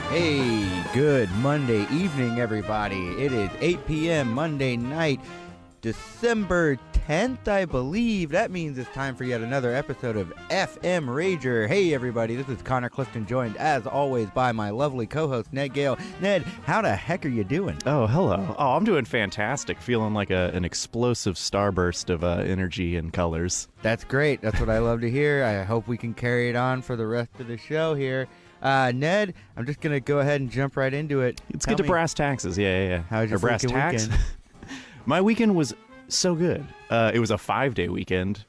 Hey, good Monday evening, everybody. It is 8 p.m. Monday night, December 10th, I believe. That means it's time for yet another episode of Effin Rager. Hey, everybody, this is Connor Clifton, joined, as always, by my lovely co-host, Ned Gale. Ned, how the heck are you doing? Oh, hello. Oh, I'm doing fantastic. Feeling like an explosive starburst of energy and colors. That's great. That's what I love to hear. I hope we can carry it on for the rest of the show here. Ned, I'm just going to go ahead and jump right into it. Let's get to brass taxes. Yeah. How's your brass tax? weekend? My weekend was so good. It was a 5-day weekend.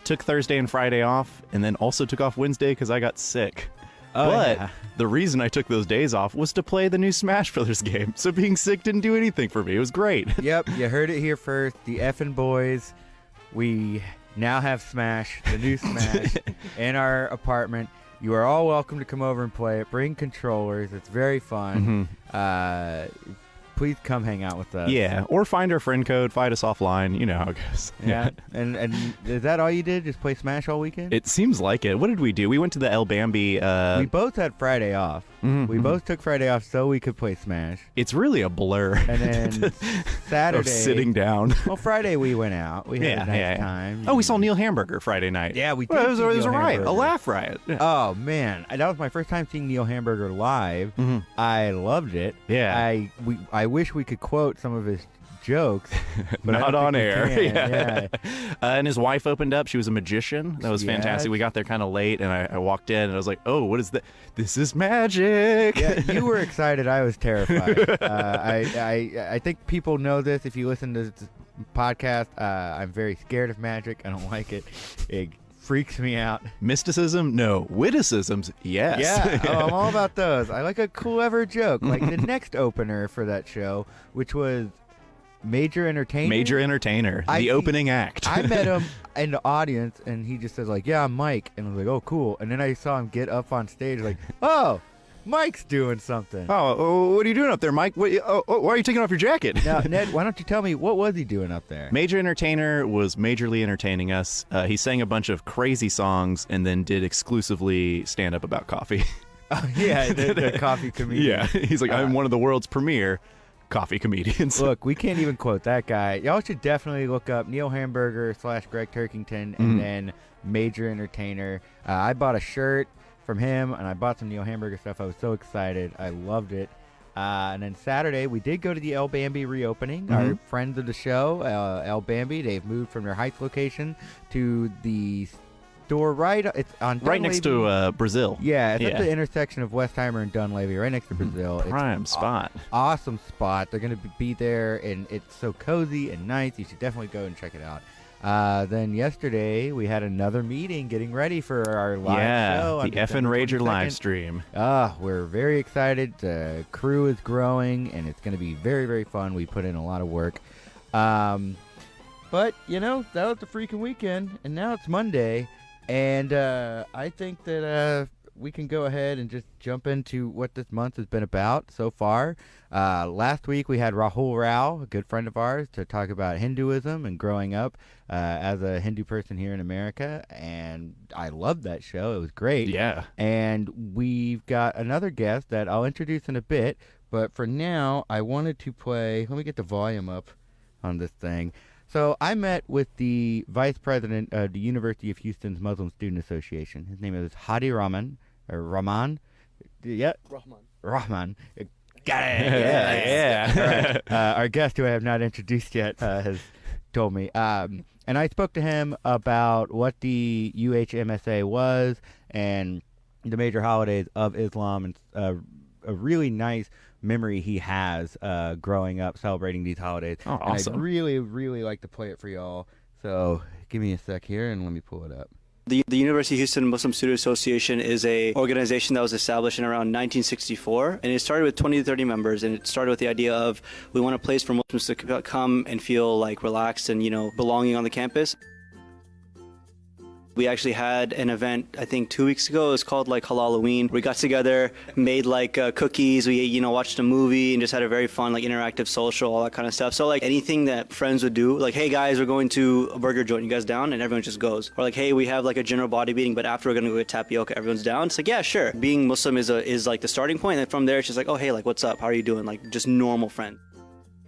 Took Thursday and Friday off, and then also took off Wednesday because I got sick. But the reason I took those days off was to play the new Smash Brothers game. So being sick didn't do anything for me. It was great. Yep, you heard it here first. The Effin Boys, we now have Smash, the new Smash, in our apartment. You are all welcome to come over and play it. Bring controllers. It's very fun. Please come hang out with us. Yeah, or find our friend code, fight us offline. You know how it goes. Yeah. and is that all you did? Just play Smash all weekend? It seems like it. What did we do? We went to the El Bambi. We both had Friday off. We both took Friday off so we could play Smash. It's really a blur. And then Saturday. Of sitting down. Well, Friday we went out. We had a nice time. Oh, we saw Neil Hamburger Friday night. Yeah, we did. Well, it was a riot. Hamburger. A laugh riot. Yeah. Oh, man. That was my first time seeing Neil Hamburger live. I loved it. Yeah. I wish we could quote some of his jokes, but not on air. Yeah. And his wife opened up. She was a magician. That was fantastic. We got there kind of late, and I walked in, and I was like, "Oh, what is that? This is magic!" Yeah, you were excited. I was terrified. I think people know this. If you listen to this podcast, I'm very scared of magic. I don't like it. It freaks me out. Mysticism? No. Witticisms? Yes. Yeah. Oh, I'm all about those. I like a clever joke, like the next opener for that show, which was Major Entertainer. Major Entertainer. The opening act. I met him in the audience, and he just says, like, "Yeah, I'm Mike." And I was like, "Oh, cool." And then I saw him get up on stage, like, "Oh, Mike's doing something." Oh, what are you doing up there, Mike? Why are you taking off your jacket? Now, Ned, why don't you tell me, what was he doing up there? Major Entertainer was majorly entertaining us. He sang a bunch of crazy songs and then did exclusively stand-up about coffee. Oh, yeah, the coffee comedian. Yeah, he's like, I'm one of the world's premier coffee comedians. Look, we can't even quote that guy. Y'all should definitely look up Neil Hamburger / Greg Turkington and then Major Entertainer. I bought a shirt from him, and I bought some Neil Hamburger stuff. I was so excited. I loved it. And then Saturday, we did go to the El Bambi reopening. Our friends of the show, El Bambi, they've moved from their Heights location to the store it's on right next to Brazil. Yeah, it's at the intersection of Westheimer and Dunleavy, right next to Brazil. Prime it's spot. Awesome spot. They're going to be there, and it's so cozy and nice. You should definitely go and check it out. Then yesterday we had another meeting getting ready for our live show. The Effin Rager live stream. We're very excited. The crew is growing, and it's going to be very, very fun. We put in a lot of work. But, you know, that was the freaking weekend, and now it's Monday. And I think that we can go ahead and just jump into what this month has been about so far. Last week we had Rahul Rao, a good friend of ours, to talk about Hinduism and growing up as a Hindu person here in America. And I loved that show. It was great. Yeah. And we've got another guest that I'll introduce in a bit. But for now, I wanted to play. Let me get the volume up on this thing. So I met with the vice president of the University of Houston's Muslim Student Association. His name is Hadi Rahman. Rahman. Yeah. Rahman. Got it. Yeah. Right. Our guest, who I have not introduced yet, has told me. And I spoke to him about what the UHMSA was and the major holidays of Islam, and a really nice memory he has growing up celebrating these holidays. Oh, awesome. And I'd really, really like to play it for y'all. So give me a sec here and let me pull it up. The University of Houston Muslim Student Association is an organization that was established in around 1964, and it started with 20 to 30 members, and it started with the idea of we want a place for Muslims to come and feel like relaxed and, you know, belonging on the campus. We actually had an event, I think 2 weeks ago. It was called like Halloween. We got together, made like cookies. We, watched a movie and just had a very fun, like interactive social, all that kind of stuff. So like anything that friends would do, like, hey guys, we're going to a burger joint. You guys down? And everyone just goes. Or like, hey, we have like a general body meeting, but after we're going to go get tapioca, everyone's down. It's like, yeah, sure. Being Muslim is like the starting point. And from there, it's just like, oh, hey, like, what's up? How are you doing? Like just normal friends.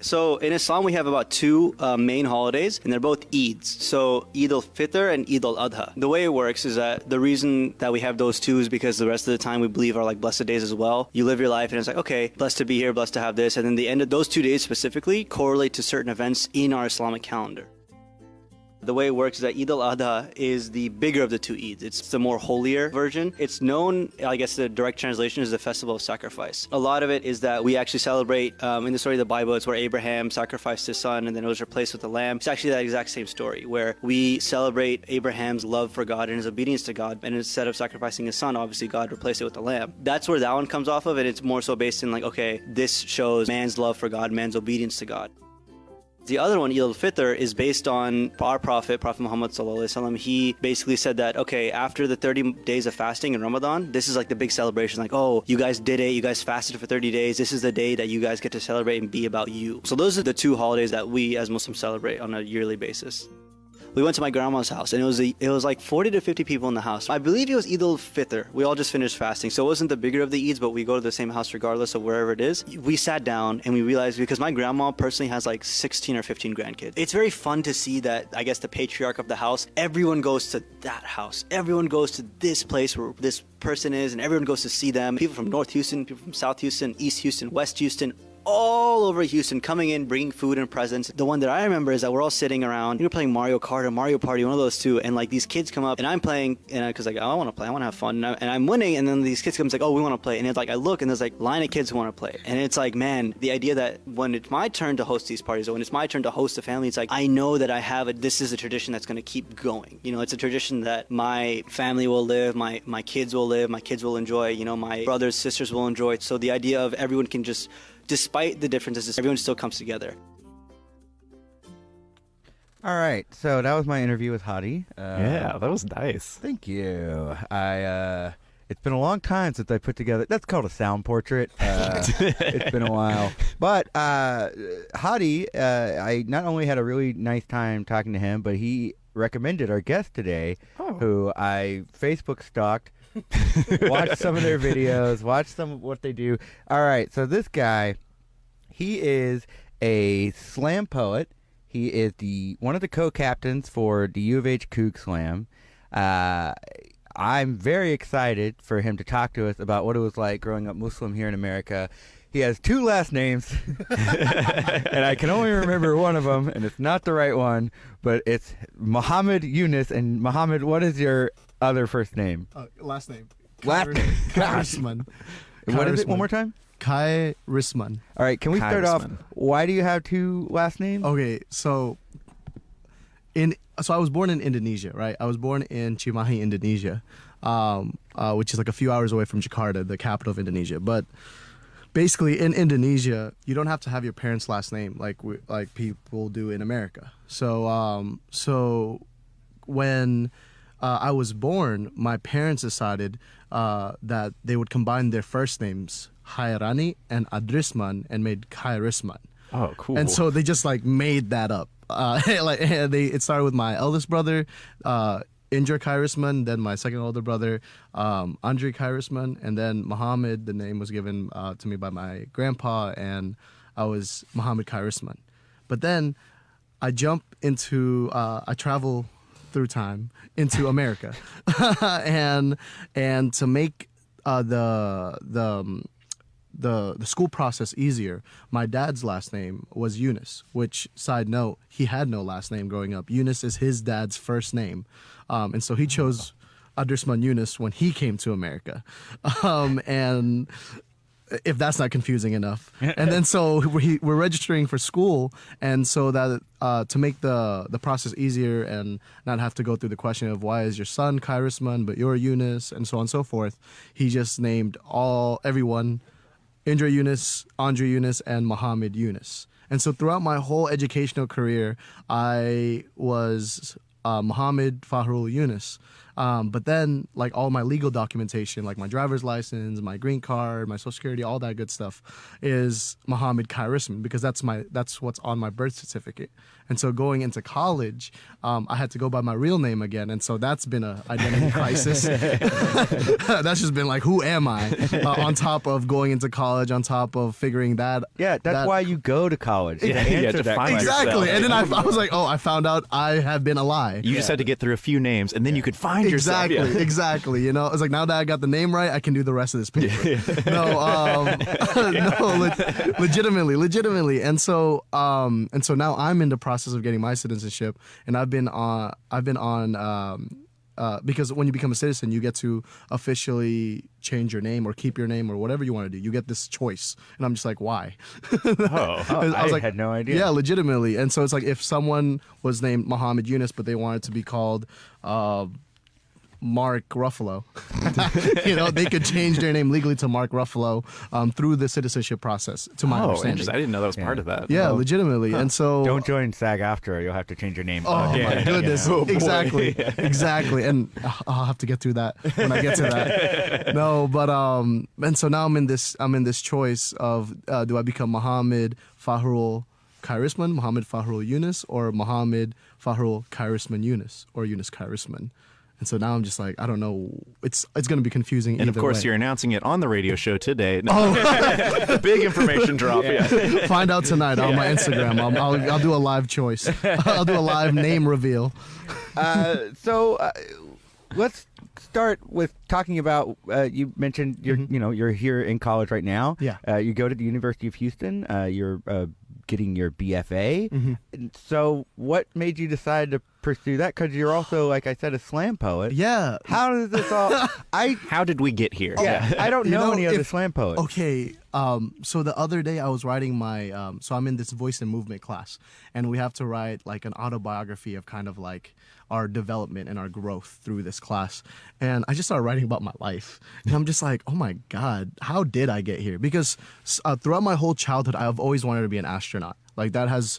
So in Islam, we have about two main holidays, and they're both Eids. So Eid al-Fitr and Eid al-Adha. The way it works is that the reason that we have those two is because the rest of the time we believe are like blessed days as well. You live your life, and it's like, okay, blessed to be here, blessed to have this. And then the end of those 2 days specifically correlate to certain events in our Islamic calendar. The way it works is that Eid al-Adha is the bigger of the two Eids. It's the more holier version. It's known, I guess the direct translation is the festival of sacrifice. A lot of it is that we actually celebrate, in the story of the Bible, it's where Abraham sacrificed his son and then it was replaced with a lamb. It's actually that exact same story where we celebrate Abraham's love for God and his obedience to God. And instead of sacrificing his son, obviously God replaced it with a lamb. That's where that one comes off of, and it's more so based in like, okay, this shows man's love for God, man's obedience to God. The other one, Eid al-Fitr, is based on our Prophet Muhammad ﷺ. He basically said that, okay, after the 30 days of fasting in Ramadan, this is like the big celebration. Like, oh, you guys did it. You guys fasted for 30 days. This is the day that you guys get to celebrate and be about you. So those are the two holidays that we as Muslims celebrate on a yearly basis. We went to my grandma's house, and it was like 40 to 50 people in the house. I believe it was Eid al-Fitr. We all just finished fasting, so it wasn't the bigger of the Eids, but we go to the same house regardless of wherever it is. We sat down, and we realized, because my grandma personally has like 16 or 15 grandkids. It's very fun to see that, I guess, the patriarch of the house, everyone goes to that house. Everyone goes to this place where this person is, and everyone goes to see them. People from North Houston, people from South Houston, East Houston, West Houston, all over Houston, coming in, bringing food and presents. The one that I remember is that we're all sitting around, playing Mario Kart or Mario Party, one of those two, and like these kids come up, and I'm playing, and because like, I want to play, I want to have fun, and I'm winning, and then these kids come, like, oh, we want to play, and it's like, I look, and there's like line of kids who want to play, and it's like, man, the idea that when it's my turn to host these parties, or when it's my turn to host a family, it's like, I know that I have it, this is a tradition that's going to keep going. It's a tradition that my family will live, my kids will live, my kids will enjoy, my brothers, sisters will enjoy. So the idea of everyone can just, despite the differences, everyone still comes together. All right, so that was my interview with Hadi. Yeah, that was nice. Thank you. It's been a long time since I put together. That's called a sound portrait. It's been a while, but Hadi, I not only had a really nice time talking to him, but he recommended our guest today, who I Facebook stalked. Watch some of their videos, watch some of what they do. All right, so this guy, he is a slam poet. He is one of the co-captains for the U of H Kook Slam. I'm very excited for him to talk to us about what it was like growing up Muslim here in America. He has two last names, and I can only remember one of them, and it's not the right one, but it's Muhammad Yunus. And Muhammad, what is your other first name? Last name. Khaerisman. What is it? One more time? Khaerisman. All right, can we start off? Why do you have two last names? Okay, so I was born in Indonesia, right? I was born in Cimahi, Indonesia, which is like a few hours away from Jakarta, the capital of Indonesia. But basically, in Indonesia, you don't have to have your parents' last name like people do in America. So when I was born, my parents decided that they would combine their first names, Khairani and Adrisman, and made Khaerisman. Oh, cool. And so they just like made that up. It started with my eldest brother, Indra Khaerisman, then my second older brother, Andre Khaerisman, and then Muhammad. The name was given to me by my grandpa, and I was Muhammad Khaerisman. But then I travel through time into America, and to make the school process easier, my dad's last name was Yunus, which, side note, he had no last name growing up. Yunus is his dad's first name. And so he chose Adrisman Yunus when he came to America. And if that's not confusing enough. And then so we're registering for school, and so that to make the process easier and not have to go through the question of why is your son Khaerisman but you're Yunus, and so on and so forth, he just named everyone Indra Yunus, Andre Yunus, and Muhammad Yunus. And so throughout my whole educational career, I was Muhammad Fahrul Yunus. But then, like, all my legal documentation, like my driver's license, my green card, my social security, all that good stuff, is Muhammad Khaerisman, because that's what's on my birth certificate. And so going into college, I had to go by my real name again, and so that's been an identity crisis. That's just been like, who am I? On top of going into college, on top of figuring that. Yeah, that's why you go to college. Yeah, answer to that find question. Exactly. yourself. And then I was like, oh, I found out I have been a lie. You just had to get through a few names, and then you could find yourself. Exactly, Yeah. exactly. You know, it's like, now that I got the name right, I can do the rest of this paper. Legitimately. And so now I'm in the process of getting my citizenship, and I've been on because when you become a citizen, you get to officially change your name or keep your name or whatever you want to do. You get this choice, and I'm just like, why? I had no idea. Yeah, legitimately. And so it's like, if someone was named Muhammad Yunus, but they wanted to be called Mark Ruffalo, they could change their name legally to Mark Ruffalo through the citizenship process, to my understanding. Interesting. I didn't know that was part of that. Yeah, legitimately. And so Don't join SAG-AFTRA, or you'll have to change your name. oh again. my goodness. Oh, boy. Exactly. And I'll have to get through that when I get to that. No, but and so now I'm in this choice of, do I become Muhammad Fahrul Khaerisman, Muhammad Fahrul Yunus, or Muhammad Fahrul Khaerisman Yunus, or Yunus Khaerisman? And so now I'm just like, I don't know. It's going to be confusing. And of course, way. you're announcing it on the radio show today. No. Big information drop. Yeah. Find out tonight on my Instagram. I'll do a live choice. I'll do a live name reveal. Let's start with talking about. You mentioned you're here in college right now. Yeah. You go to the University of Houston. You're getting your BFA. Mm-hmm. So, what made you decide to pursue that? Because you're also, like I said, a slam poet. Yeah. How does this all? How did we get here? Yeah, I don't know any other if- slam poets. Okay, so the other day I was writing my, so I'm in this voice and movement class, and we have to write like an autobiography of kind of like our development and our growth through this class. And I just started writing about my life, and I'm just like, oh my God, how did I get here? Because throughout my whole childhood, I've always wanted to be an astronaut. Like that has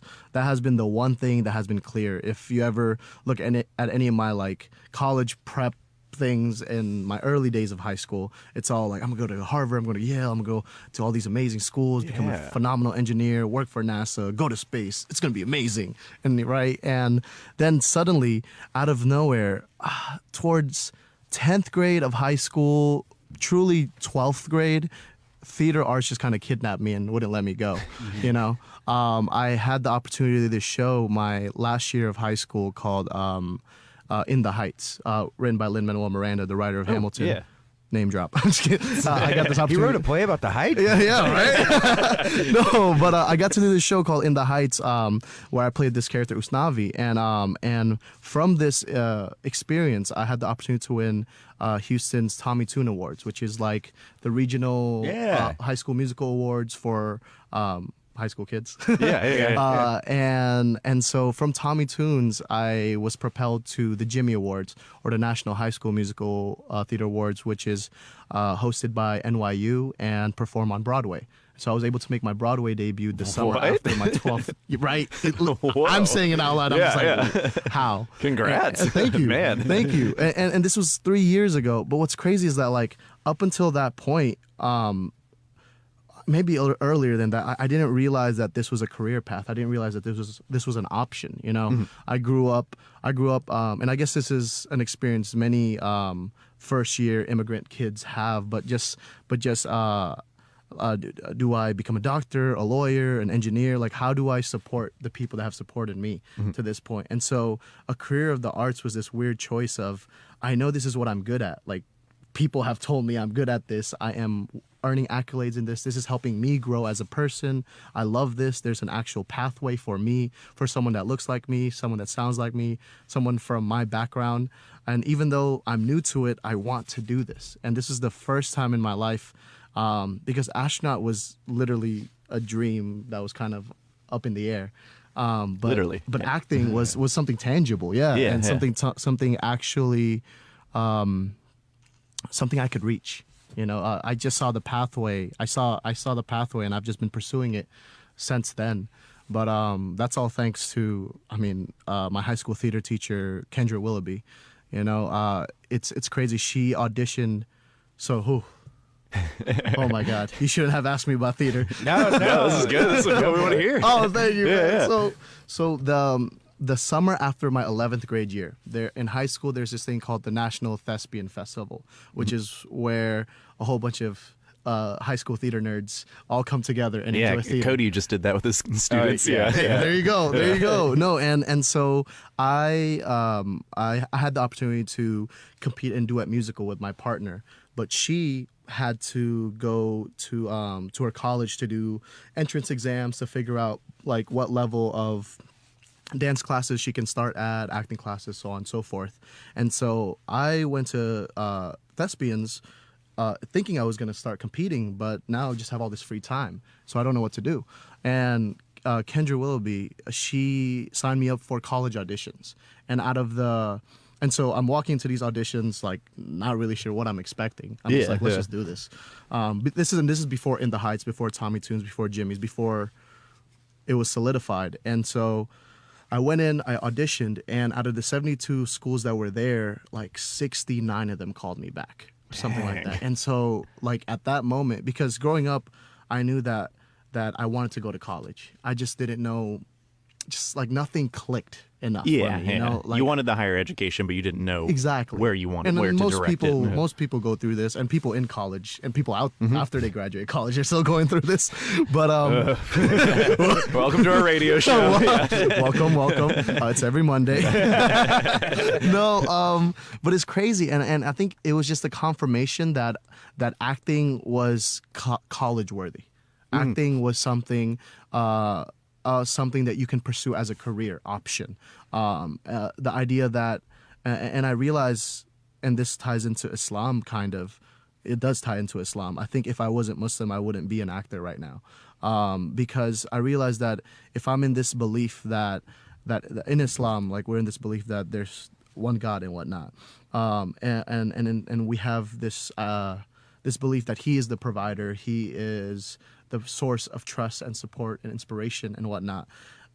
been the one thing that has been clear. If you ever look at any of my like college prep things in my early days of high school, it's all like, I'm gonna go to Harvard, I'm going to Yale, I'm gonna go to all these amazing schools, become a phenomenal engineer, work for NASA, go to space. It's gonna be amazing. And then suddenly, out of nowhere, towards 10th grade of high school, truly 12th grade, theater arts just kind of kidnapped me and wouldn't let me go. I had the opportunity to show my last year of high school called In the Heights, written by Lin-Manuel Miranda, the writer of Hamilton. yeah. Name drop. I'm just kidding. I got this opportunity. He wrote a play about the Heights. Yeah, right? No, but I got to do this show called In the Heights, where I played this character, Usnavi. And from this experience, I had the opportunity to win Houston's Tommy Tune Awards, which is like the regional high school musical awards for high school kids. And so from Tommy Tunes, I was propelled to the Jimmy Awards, or the National High School Musical Theater Awards, which is hosted by NYU and perform on Broadway. So I was able to make my Broadway debut the summer after my 12th. Right? I'm saying it out loud. I'm just like, how? Congrats. Thank you. Man. Thank you. And this was 3 years ago. But what's crazy is that, like, up until that point, maybe earlier than that, I didn't realize that this was a career path. I didn't realize that this was an option. Mm-hmm. I grew up, and I guess this is an experience many first year immigrant kids have. But do I become a doctor, a lawyer, an engineer? Like, how do I support the people that have supported me to this point? And so, a career of the arts was this weird choice of, I know this is what I'm good at. Like, people have told me I'm good at this. I am earning accolades in this. This is helping me grow as a person. I love this. There's an actual pathway for me, for someone that looks like me, someone that sounds like me, someone from my background. And even though I'm new to it, I want to do this. And this is the first time in my life, because astronaut was literally a dream that was kind of up in the air. But, Literally. But acting was something tangible, and something actually, something I could reach. I just saw the pathway. I saw the pathway, and I've just been pursuing it since then. But that's all thanks to, my high school theater teacher, Kendra Willoughby. You know, it's crazy. She auditioned. So who? Oh my God! You shouldn't have asked me about theater. No, This is good. This is what we want to hear. Oh, thank you. Yeah, Man. So the summer after my 11th grade year, there in high school, there's this thing called the National Thespian Festival, which is where a whole bunch of high school theater nerds all come together and enjoy theater. Cody just did that with his students. yeah. There you go. There you go. No, and so I had the opportunity to compete in duet musical with my partner, but she had to go to her college to do entrance exams to figure out like what level of dance classes she can start at, acting classes, so on and so forth. And so I went to Thespians thinking I was going to start competing, but now I just have all this free time, so I don't know what to do. And Kendra Willoughby, she signed me up for college auditions, and so I'm walking into these auditions like not really sure what I'm expecting. I'm just like, let's just do this. But this is before In the Heights, before Tommy Tunes, before Jimmy's, before it was solidified. And so I went in, I auditioned, and out of the 72 schools that were there, like 69 of them called me back, or something like that. And so like at that moment, because growing up, I knew that I wanted to go to college. I just didn't know, just like nothing clicked enough. Yeah, for me, you know? Like, you wanted the higher education, but you didn't know exactly where you wanted, and where to direct it. Most people go through this, and people in college, and people out after they graduate college are still going through this. But Welcome to our radio show. welcome. It's every Monday. No, but it's crazy, and I think it was just a confirmation that acting was college worthy. Acting was something. Something that you can pursue as a career option. The idea that, and I realize, and this ties into Islam kind of, it does tie into Islam. I think if I wasn't Muslim, I wouldn't be an actor right now. Because I realize that if I'm in this belief that in Islam, like we're in this belief that there's one God and whatnot, and we have this this belief that He is the provider, He is the source of trust and support and inspiration and whatnot.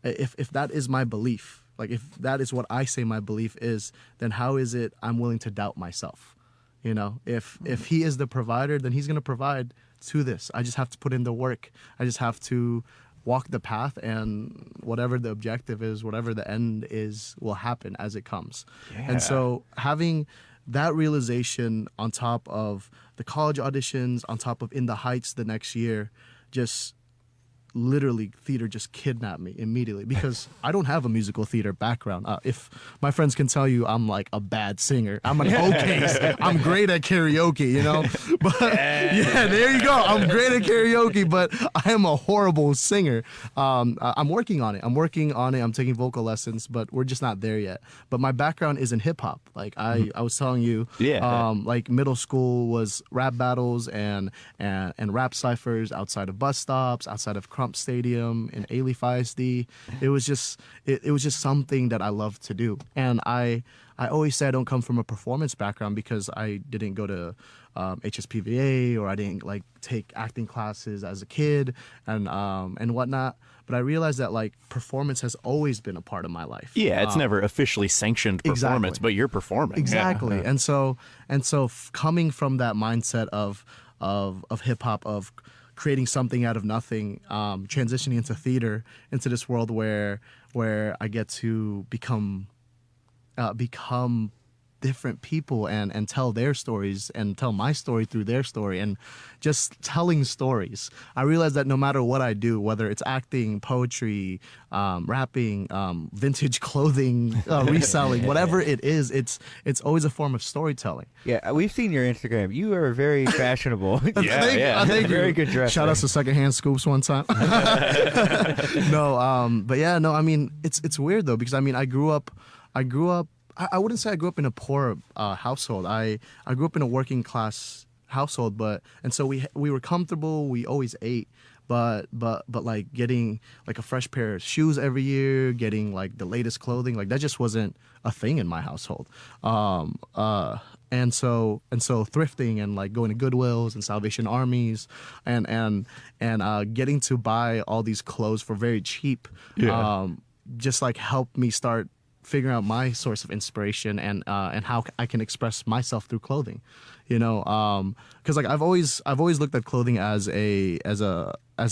If that is my belief, like if that is what I say my belief is, then how is it I'm willing to doubt myself? You know, if He is the provider, then He's going to provide to this. I just have to put in the work. I just have to walk the path, and whatever the objective is, whatever the end is, will happen as it comes. Yeah. And so having that realization on top of the college auditions, on top of In the Heights the next year, just literally theater just kidnapped me immediately, because I don't have a musical theater background. If my friends can tell you, I'm like a bad singer. I'm an okay. I'm great at karaoke, you know. But yeah, there you go. I'm great at karaoke, but I am a horrible singer. I'm working on it. I'm taking vocal lessons, but we're just not there yet. But my background is in hip hop. Like I was telling you, like middle school was rap battles and rap ciphers outside of bus stops, outside of Crump Stadium in Alief ISD. It was just something that I loved to do. And I always say I don't come from a performance background because I didn't go to HSPVA, or I didn't like take acting classes as a kid and whatnot. But I realized that like performance has always been a part of my life. Yeah, it's never officially sanctioned performance, but you're performing. Exactly. Yeah. And so coming from that mindset of hip hop, of creating something out of nothing, transitioning into theater, into this world where I get to become different people and tell their stories and tell my story through their story, and just telling stories. I realize that no matter what I do, whether it's acting, poetry, rapping, vintage clothing, reselling, whatever it is, it's always a form of storytelling. Yeah, we've seen your Instagram. You are very fashionable. Thank you. Very good dresser. Shout out to Secondhand Scoops one time. But yeah, no, I mean, it's weird though, because I mean, I grew up. I wouldn't say I grew up in a poor household. I grew up in a working class household, and so we were comfortable. We always ate, but like getting like a fresh pair of shoes every year, getting like the latest clothing, like that just wasn't a thing in my household. And so thrifting and like going to Goodwills and Salvation Armies and getting to buy all these clothes for very cheap, just like helped me start figuring out my source of inspiration and how I can express myself through clothing, you know, because like I've always looked at clothing as a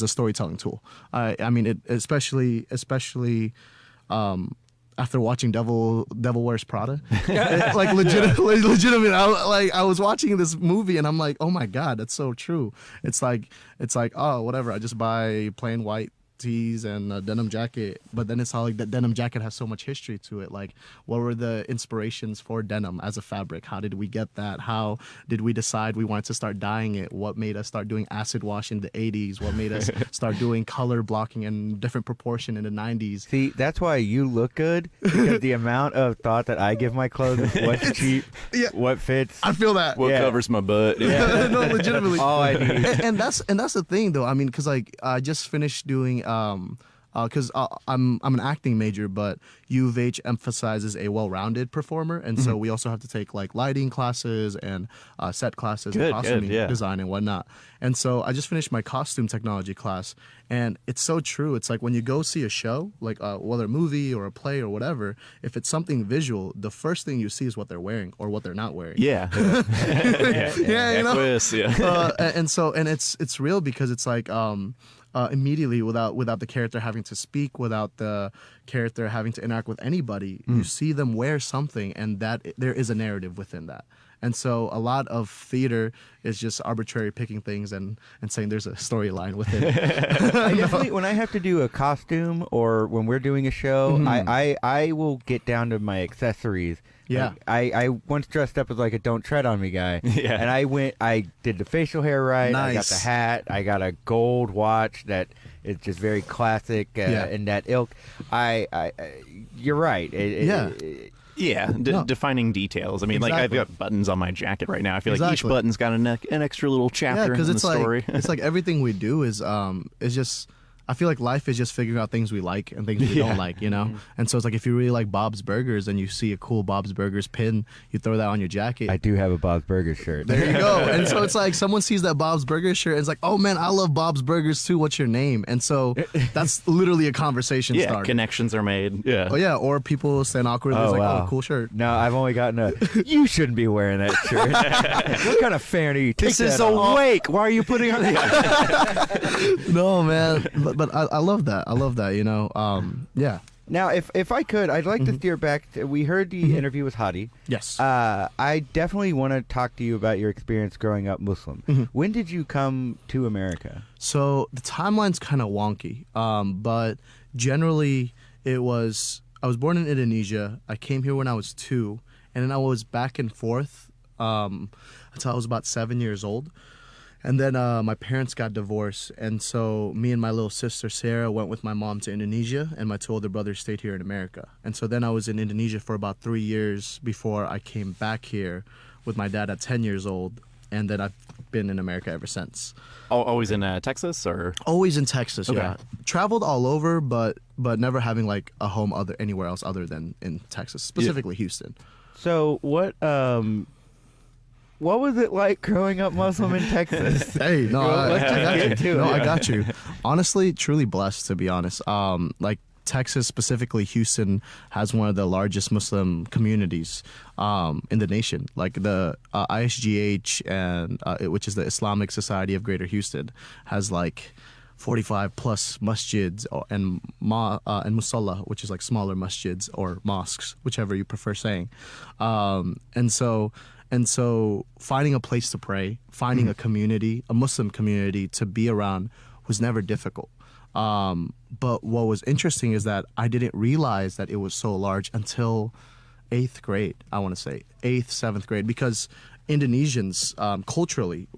storytelling tool. I mean it especially after watching Devil Wears Prada, like legitimate. I was watching this movie and I'm like, oh my god, that's so true. It's like oh whatever, I just buy plain white tees and a denim jacket, but then it's how like that denim jacket has so much history to it. Like, what were the inspirations for denim as a fabric? How did we get that? How did we decide we wanted to start dyeing it? What made us start doing acid wash in the 80s? What made us start doing color blocking in different proportion in the 90s? See, that's why you look good, because the amount of thought that I give my clothes is what's cheap, what fits. I feel that. What covers my butt. No, legitimately. All I need. And that's the thing though. I mean, because like I just finished doing because I'm an acting major, but U of H emphasizes a well-rounded performer, and so we also have to take like lighting classes and set classes and costume design and whatnot. And so I just finished my costume technology class, and it's so true. It's like when you go see a show, like whether a movie or a play or whatever, if it's something visual, the first thing you see is what they're wearing or what they're not wearing. Yeah. You know? And it's real because it's like immediately without the character having to speak, without the character having to interact with anybody, you see them wear something, and that there is a narrative within that. And so a lot of theater is just arbitrary picking things and saying there's a storyline within it. I definitely, when I have to do a costume or when we're doing a show, I will get down to my accessories. Yeah. Like, I once dressed up as like a "Don't Tread on Me" guy. Yeah. And I did the facial hair right. Nice. I got the hat. I got a gold watch that is just very classic in that ilk. You're right. Defining details. I mean, like I've got buttons on my jacket right now. I feel like each button's got an extra little chapter in the story. It's like everything we do is just. I feel like life is just figuring out things we like and things we don't like, you know? And so it's like if you really like Bob's Burgers and you see a cool Bob's Burgers pin, you throw that on your jacket. I do have a Bob's Burgers shirt. There you go. And so it's like someone sees that Bob's Burgers shirt and it's like, oh man, I love Bob's Burgers too. What's your name? And so that's literally a conversation starter. Connections are made. Yeah. Oh yeah, or people stand awkwardly. It's like, oh, cool shirt. No, I've only gotten you shouldn't be wearing that shirt. What kind of fan are you? This is awake. Why are you putting on the No, man. But I love that. I love that, you know. Yeah. Now, if I could, I'd like to steer back. We heard the interview with Hadi. Yes. I definitely want to talk to you about your experience growing up Muslim. When did you come to America? So the timeline's kind of wonky, but generally I was born in Indonesia. I came here when I was 2, and then I was back and forth until I was about 7 years old. And then my parents got divorced, and so me and my little sister Sarah went with my mom to Indonesia, and my 2 older brothers stayed here in America. And so then I was in Indonesia for about 3 years before I came back here with my dad at 10 years old, and then I've been in America ever since. Always in Texas, or? Always in Texas, okay. Yeah. Traveled all over, but never having like a home anywhere else other than in Texas, specifically Houston. So what was it like growing up Muslim in Texas? Hey, no, I got you. Yeah. Honestly, truly blessed, to be honest. Like Texas, specifically Houston, has one of the largest Muslim communities in the nation. Like the ISGH, and which is the Islamic Society of Greater Houston, has like 45 plus masjids and musalla, which is like smaller masjids or mosques, whichever you prefer saying. And so finding a place to pray, finding a community, a Muslim community to be around was never difficult. But what was interesting is that I didn't realize that it was so large until 8th grade, I want to say, 8th, 7th grade, because Indonesians, culturally,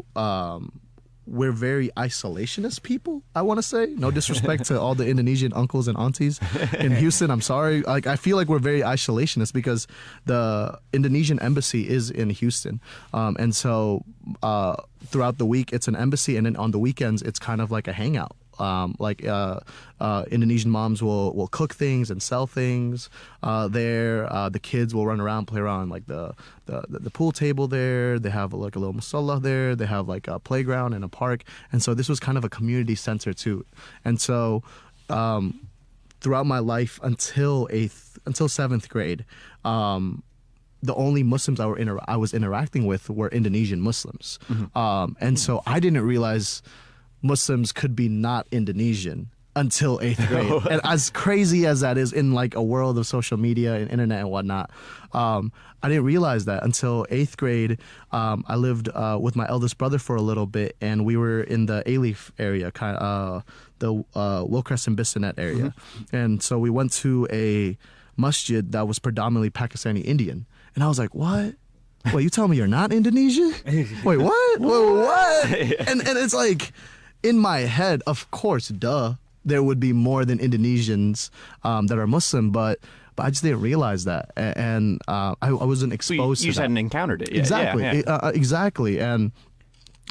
we're very isolationist people, I want to say. No disrespect to all the Indonesian uncles and aunties in Houston. I'm sorry. Like, I feel like we're very isolationist because the Indonesian embassy is in Houston. And so throughout the week, it's an embassy. And then on the weekends, it's kind of like a hangout Indonesian moms will cook things and sell things there. The kids will run around, play around like the pool table there. They have like a little musalla there. They have like a playground and a park. And so this was kind of a community center too. And so throughout my life until 7th grade, the only Muslims I was interacting with were Indonesian Muslims. And so I didn't realize Muslims could be not Indonesian until 8th grade. And as crazy as that is in like a world of social media and internet and whatnot, I didn't realize that until 8th grade. I lived with my eldest brother for a little bit, and we were in the Alif area, the Wilcrest and Bissonnette area. And so we went to a masjid that was predominantly Pakistani Indian. And I was like, what? Wait, you tell me you're not Indonesian? Wait, what? What? And it's like, in my head, of course, there would be more than Indonesians that are Muslim, but I just didn't realize that, and I wasn't exposed to you just that. hadn't encountered it yet. Exactly, Yeah. Exactly, and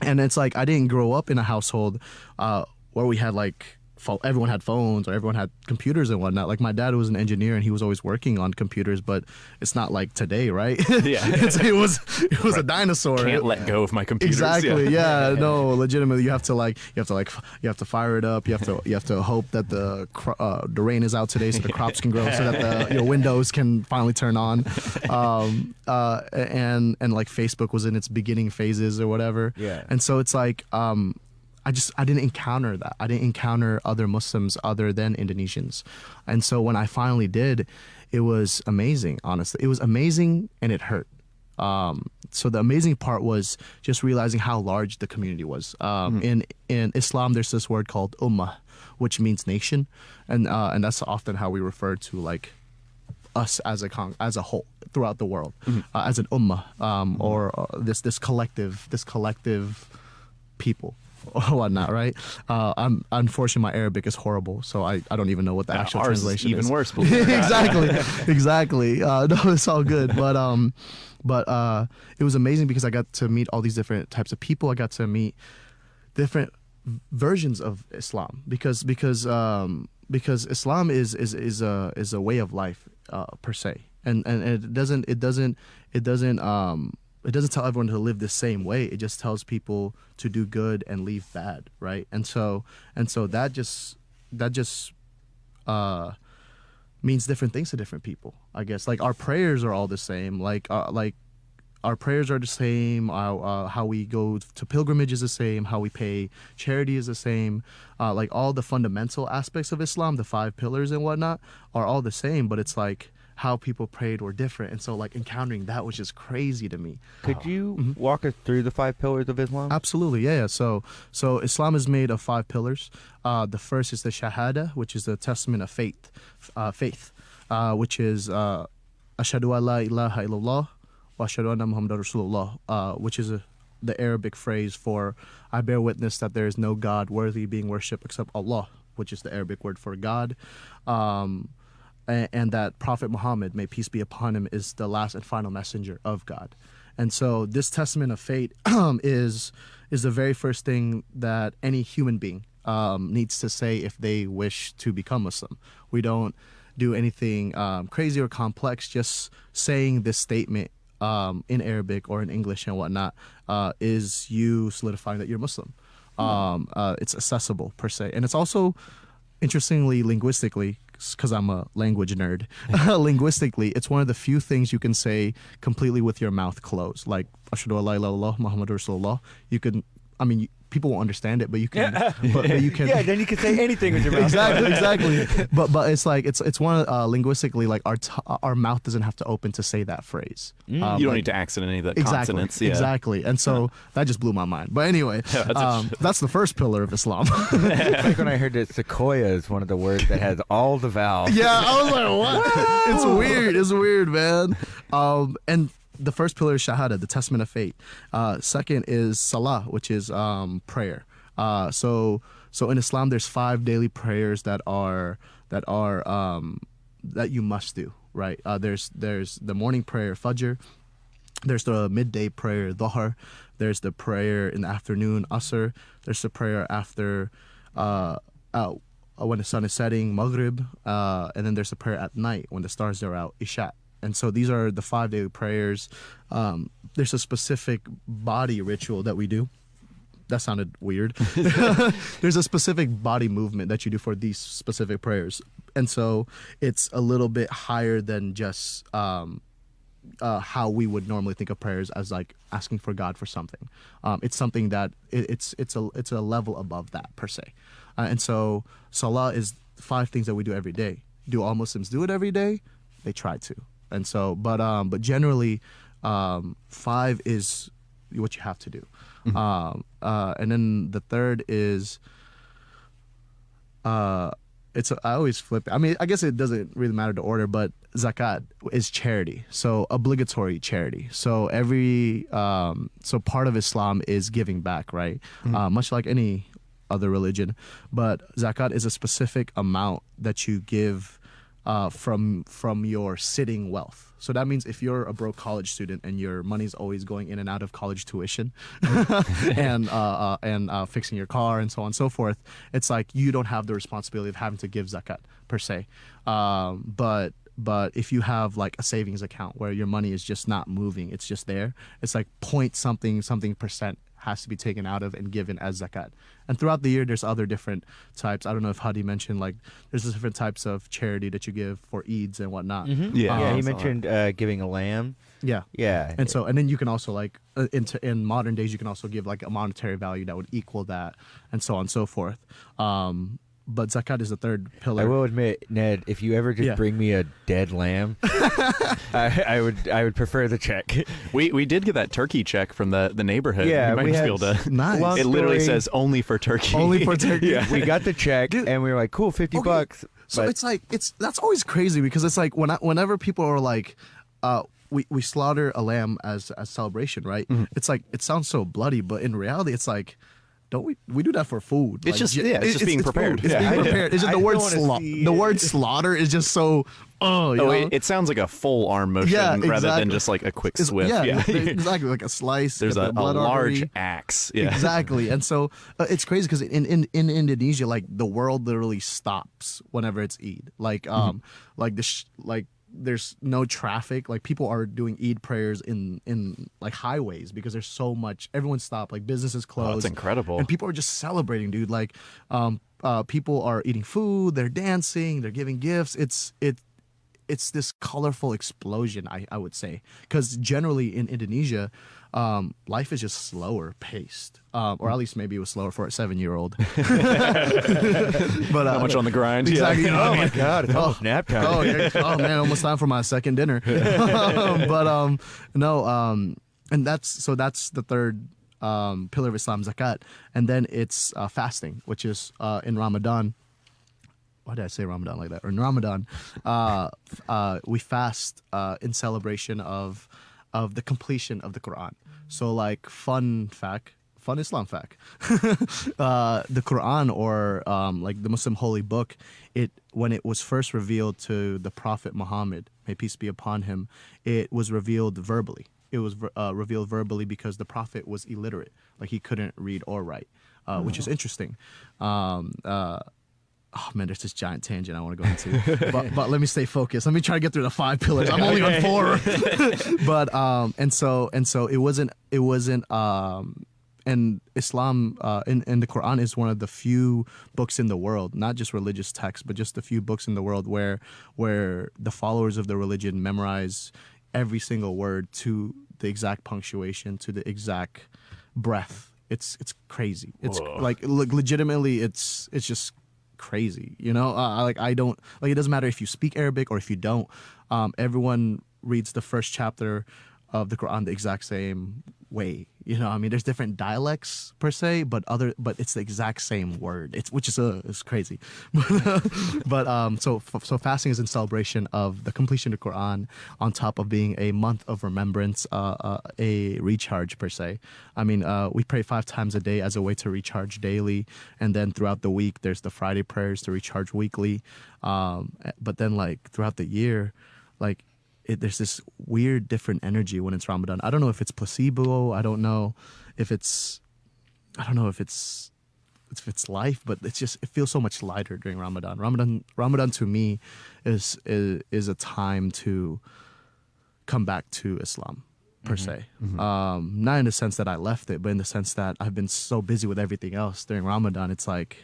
it's like I didn't grow up in a household where we had like everyone had phones or everyone had computers and whatnot. Like my dad was an engineer and he was always working on computers, but it's not like today, right? Yeah. it was a dinosaur. Can't let go of my computers. Exactly. Yeah. No, legitimately, you have to fire it up. You have to hope that the rain is out today so the crops can grow, so that your windows can finally turn on. And like Facebook was in its beginning phases or whatever. Yeah. And so it's like I didn't encounter that. I didn't encounter other Muslims other than Indonesians. And so when I finally did, it was amazing, honestly. It was amazing and it hurt. So the amazing part was just realizing how large the community was. In Islam, there's this word called ummah, which means nation. And that's often how we refer to like us as a whole throughout the world, as an ummah, or this collective people. Or whatnot, right? Unfortunately, my Arabic is horrible, so I don't even know what the actual ours translation is. Even worse. Exactly. No, it's all good. But it was amazing because I got to meet all these different types of people. I got to meet different versions of Islam because Islam is a way of life per se, and it doesn't tell everyone to live the same way. It just tells people to do good and leave bad, right? And so that just means different things to different people, I guess. Like our prayers are all the same. Like our prayers are the same. How we go to pilgrimage is the same. How we pay charity is the same. Like all the fundamental aspects of Islam, the 5 pillars and whatnot, are all the same. But it's like how people prayed were different, and so like encountering that was just crazy to me. Could you walk us through the 5 pillars of Islam? Absolutely, yeah. So Islam is made of 5 pillars. The first is the Shahada, which is the testament of faith, which is Ashhadu an la ilaha illallah wa ashhadu anna Muhammadar Rasulullah, which is the Arabic phrase for I bear witness that there is no God worthy being worshipped except Allah, which is the Arabic word for God. And that Prophet Muhammad, may peace be upon him, is the last and final messenger of God. And so this testament of faith is the very first thing that any human being needs to say if they wish to become Muslim. We don't do anything crazy or complex. Just saying this statement in Arabic or in English and whatnot is you solidifying that you're Muslim. It's accessible per se. And it's also, interestingly, linguistically, because I'm a language nerd, linguistically, it's one of the few things you can say completely with your mouth closed. Like, Ashhadu an la ilaha illallah, Muhammadur Rasulullah. You can, people won't understand it, but you can. But you can. Yeah, then you can say anything with your mouth. Exactly. But it's like it's one linguistically, like our mouth doesn't have to open to say that phrase. You don't need to accent any of the consonants. Yeah. Exactly. And so that just blew my mind. But anyway, that's the first pillar of Islam. Like when I heard that sequoia is one of the words that has all the vowels. Yeah, I was like, what? It's weird. It's weird, man. And the first pillar is Shahada, the testament of faith. Second is Salah, which is prayer. So in Islam, there's 5 daily prayers that you must do. Right? There's the morning prayer, Fajr. There's the midday prayer, Dhuhr. There's the prayer in the afternoon, Asr. There's the prayer after when the sun is setting, Maghrib, and then there's a prayer at night when the stars are out, Isha. And so these are the 5 daily prayers. There's a specific body ritual that we do. That sounded weird. There's a specific body movement that you do for these specific prayers. And so it's a little bit higher than just how we would normally think of prayers as like asking for God for something. It's something that it's a level above that per se. And so Salah is 5 things that we do every day. Do all Muslims do it every day? They try to. And so, but generally, 5 is what you have to do. And then the third is, I always flip it. I mean, I guess it doesn't really matter the order, but zakat is charity, so obligatory charity. So so part of Islam is giving back, right? Much like any other religion, but zakat is a specific amount that you give from your sitting wealth. So that means if you're a broke college student and your money's always going in and out of college tuition and fixing your car and so on and so forth, it's like you don't have the responsibility of having to give zakat per se. But if you have like a savings account where your money is just not moving, it's just there, it's like point something percent has to be taken out of and given as zakat. And throughout the year, there's other different types. I don't know if Hadi mentioned, like, there's different types of charity that you give for Eids and whatnot. Yeah, he mentioned giving a lamb. Yeah. And then you can also, like, in modern days, you can also give, like, a monetary value that would equal that and so on and so forth. But zakat is the third pillar. I will admit, Ned, if you ever just bring me a dead lamb, I would prefer the check. We did get that turkey check from the neighborhood. Yeah, you might just be able to. Nice. It literally says only for turkey. Only for turkey. Yeah. We got the check, and we were like, cool, $50. So it's like that's always crazy because it's like whenever people are like, we slaughter a lamb as a celebration, right? It's like it sounds so bloody, but in reality, it's like. Don't we do that for food? It's like, it's just being prepared. It's being prepared. It's just the word slaughter is just so. It sounds like a full arm motion rather than just like a quick swift. Exactly, like a slice. There's a large artery. axe. Yeah. Exactly, and so it's crazy because in Indonesia, like the world literally stops whenever it's Eid. Like there's no traffic. Like people are doing Eid prayers in like highways because there's so much. Everyone stopped. Like businesses closed. Oh, that's incredible. And people are just celebrating, dude. Like people are eating food. They're dancing. They're giving gifts. It's this colorful explosion, I would say, because generally in Indonesia, life is just slower paced, or at least maybe it was slower for a 7-year-old. But not much on the grind. Exactly. Yeah. Oh my God, it's almost nap time. Oh man, almost time for my second dinner. And that's the third pillar of Islam, zakat, and then it's fasting, which is in Ramadan. Why did I say Ramadan like that? Or in Ramadan, we fast in celebration of the completion of the Quran. So, like, fun Islam fact. The Quran, or like the Muslim holy book, when it was first revealed to the Prophet Muhammad, may peace be upon him, it was revealed verbally. It was revealed verbally because the Prophet was illiterate, like he couldn't read or write, which is interesting. Oh man, there's this giant tangent I want to go into, but let me stay focused. Let me try to get through the 5 pillars. I'm only on 4, but and so it wasn't, and Islam and the Quran is one of the few books in the world, not just religious texts, but just a few books in the world where the followers of the religion memorize every single word to the exact punctuation, to the exact breath. It's crazy. It's like legitimately, it's just crazy, you know. I don't like, it doesn't matter if you speak Arabic or if you don't. Everyone reads the first chapter of the Quran the exact same way, you know. I mean, there's different dialects per se, but it's the exact same word. It's crazy. So fasting is in celebration of the completion of the Quran, on top of being a month of remembrance, a recharge per se. I mean, we pray 5 times a day as a way to recharge daily, and then throughout the week there's the Friday prayers to recharge weekly. But then, like, throughout the year, like, there's this weird different energy when it's Ramadan. I don't know if it's placebo. I don't know if it's it's life, but it feels so much lighter during Ramadan. Ramadan to me is a time to come back to Islam per se. Not in the sense that I left it, but in the sense that I've been so busy with everything else during Ramadan. It's like,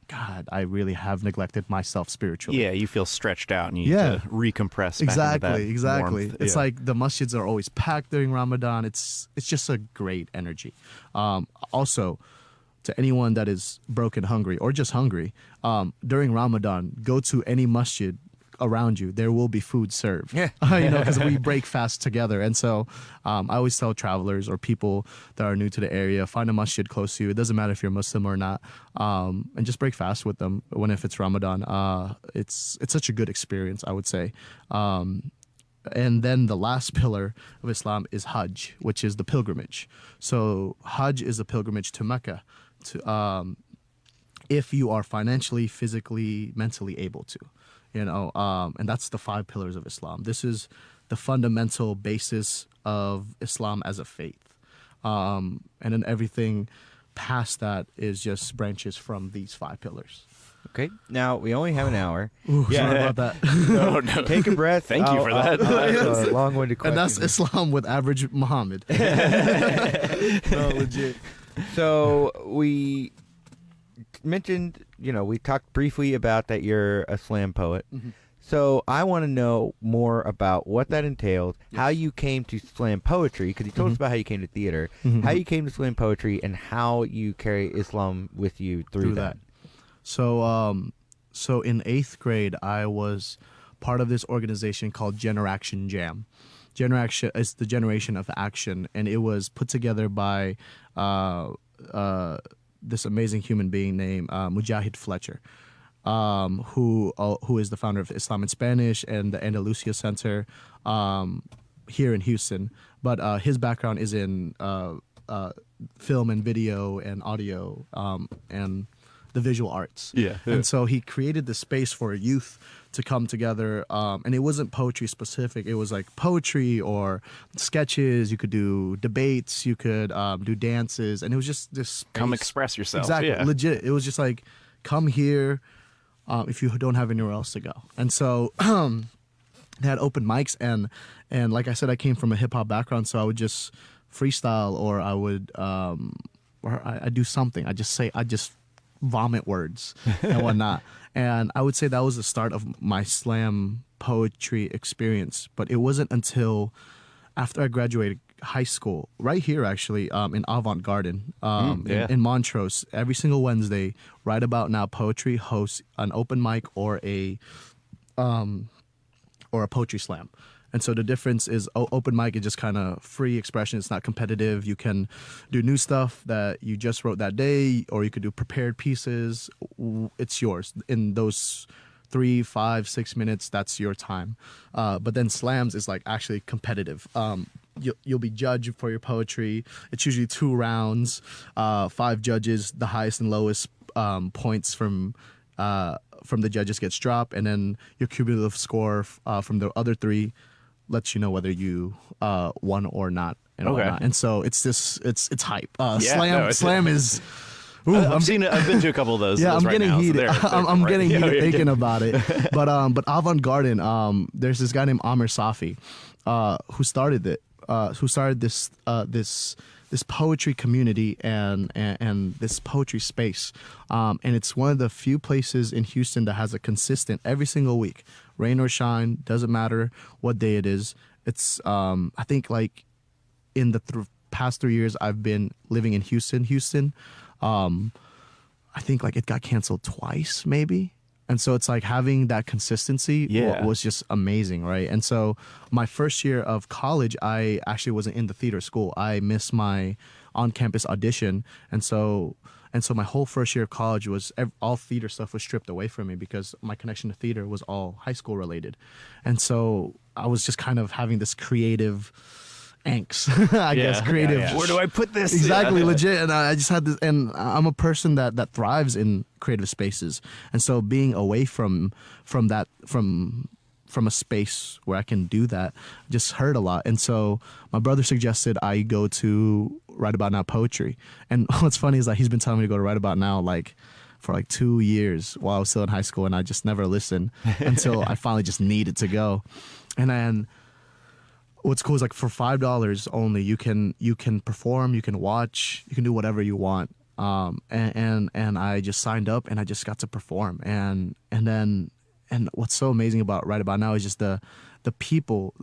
God, I really have neglected myself spiritually. Yeah, you feel stretched out and you need to recompress. Exactly. Warmth. It's like the masjids are always packed during Ramadan. It's just a great energy. Also, to anyone that is broke and hungry or just hungry, during Ramadan, go to any masjid around you. There will be food served. Yeah. Because we break fast together. And so I always tell travelers or people that are new to the area, find a masjid close to you. It doesn't matter if you're Muslim or not. And just break fast with them if it's Ramadan. It's such a good experience, I would say. And then the last pillar of Islam is Hajj, which is the pilgrimage. So Hajj is a pilgrimage to Mecca, if you are financially, physically, mentally able to. And that's the 5 pillars of Islam. This is the fundamental basis of Islam as a faith. And then everything past that is just branches from these 5 pillars. Okay. Now, we only have an hour. Ooh, sorry about that. No. Take a breath. Thank you for that. That's a long-winded question. And that's Islam with average Muhammad. No, legit. So we mentioned, we talked briefly about that you're a slam poet. So I want to know more about what that entailed, how you came to slam poetry, because you told us about how you came to theater, how you came to slam poetry, and how you carry Islam with you through that. So in 8th grade, I was part of this organization called Generation Jam. Generation is the generation of action, and it was put together by this amazing human being named Mujahid Fletcher, who is the founder of Islam in Spanish and the Andalusia Center here in Houston. But his background is in film and video and audio and the visual arts. Yeah. And so he created the space for youth to come together. And it wasn't poetry specific. It was like poetry or sketches. You could do debates. You could do dances. And it was just this space. Come express yourself. Exactly. Yeah. Legit. It was just like, come here if you don't have anywhere else to go. And so they had open mics. And like I said, I came from a hip hop background. So I would just freestyle, or I would, or I do something. I just vomit words and whatnot. And I would say that was the start of my slam poetry experience. But it wasn't until after I graduated high school, right here actually, in Avant Garden, in Montrose, every single Wednesday, right about now, poetry hosts an open mic or a poetry slam. And so the difference is open mic is just kind of free expression. It's not competitive. You can do new stuff that you just wrote that day, or you could do prepared pieces. It's yours. In those 3, 5, 6 minutes, that's your time. But then slams is like actually competitive. You'll be judged for your poetry. It's usually 2 rounds, 5 judges. The highest and lowest points from the judges gets dropped, and then your cumulative score from the other 3 lets you know whether you won or not, and whatnot. And so it's hype. Slam is. Ooh, I've been to a couple of those. Yeah, those I'm getting heated. I'm getting heated thinking about it. But Avant Garden, there's this guy named Amir Safi, who started this poetry community and this poetry space. And it's one of the few places in Houston that has a consistent every single week, rain or shine, doesn't matter what day it is. It's I think like in the past 3 years I've been living in Houston. I think like it got canceled twice maybe. And so it's like having that consistency was just amazing, right? And so my first year of college, I actually wasn't in the theater school. I missed my on-campus audition. And so my whole first year of college was all theater stuff was stripped away from me because my connection to theater was all high school related. And so I was just kind of having this creative angst, I guess, creative. Yeah. Where do I put this? Exactly, legit. And I just had this, and I'm a person that thrives in creative spaces. And so being away from from a space where I can do that. Just heard a lot. And so my brother suggested I go to Right About Now Poetry. And what's funny is that he's been telling me to go to Right About Now for 2 years while I was still in high school, and I just never listened until I finally just needed to go. And then what's cool is for $5 only, you can perform, you can watch, you can do whatever you want. And I just signed up and I just got to perform. And what's so amazing about Right About Now is just the people.